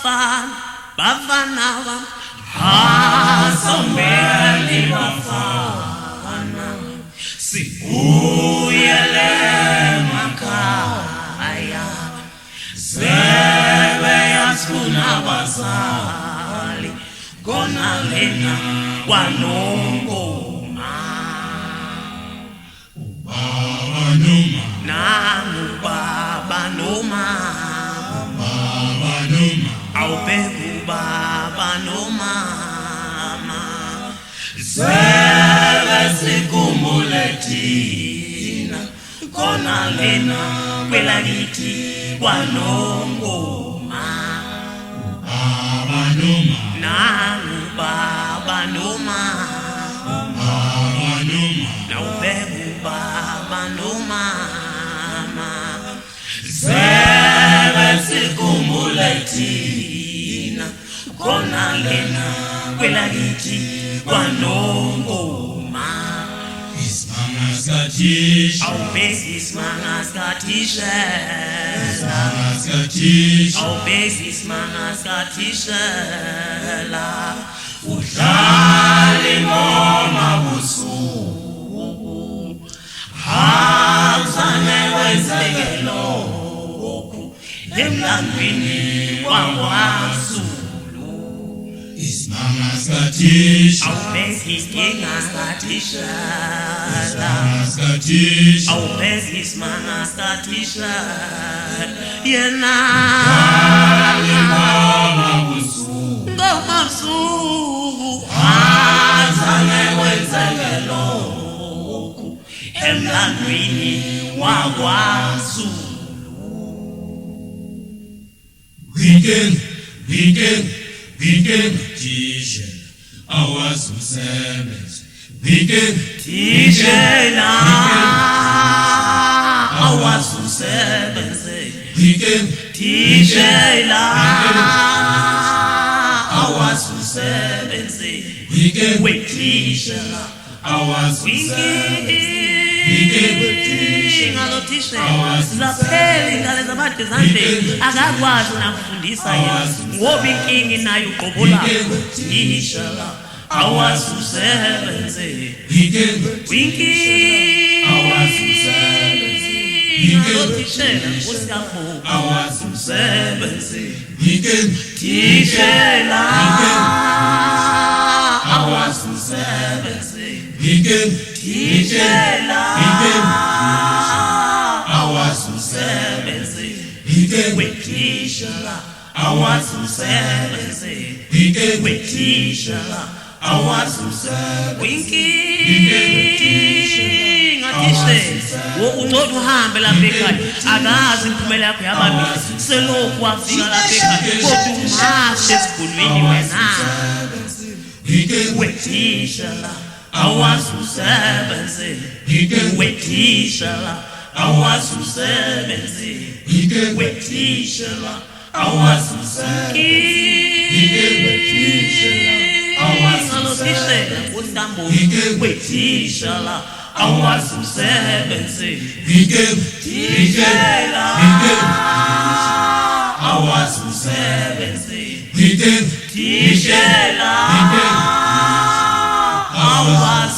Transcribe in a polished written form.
bafana asombeli bafana sibuyele emakhaya sebeyasifuna abazali kona lena kwanongoma ubaba noma nangu baba noma awubheka ubaba nomama sebesikhumule thina khona lena kwelakithi kwanongoma ubaba noma nangu baba nomama awubheka ubaba nomama sebesikhumule thina khona lena kwelakithi kwanongoma isimanga sikathisha awubheki isimanga sikathishela awubheki isimanga sikathishela udlala ingoma busuku hakuzange wenzeke lokhu emlandweni wakwaZulu isimanga sikathisha awubheki isimanga sikathishela awubheki isimanga sikathishela yena ngoma busuku hakuzange wenzeke lokhu emlandweni wakwaZulu Weekend teacher, awazi umsebenzi. Weekend teacher, awazi umsebenzi. Weekend teacher, awazi umsebenzi. Weekend teacher, awazi umsebenzi. Zaphela ingane zabade zandle akakwazi nakufundisa yena ngoba inkingi nayo uqobola thisha awazi usebenze winkingi awazi usebenze ngalothishela usiyapho awazi usebenze tishela awazi usebenze tishela awazi usebenze wethisha awazi usebenze wethisha awazi usebenze winkingi ngathishe uqodo uhambe lapha ekhaya akazi imphumela yakho yababili selokhu wafika lapha ekhaya kodwa umahle esikhulwini wena wethisha awazi usebenze wethisha awazi usebenze wethisha awazi usebenze ngalothishela usambo wethisha awazi usebenze tishela awazi usebenze tishela awazi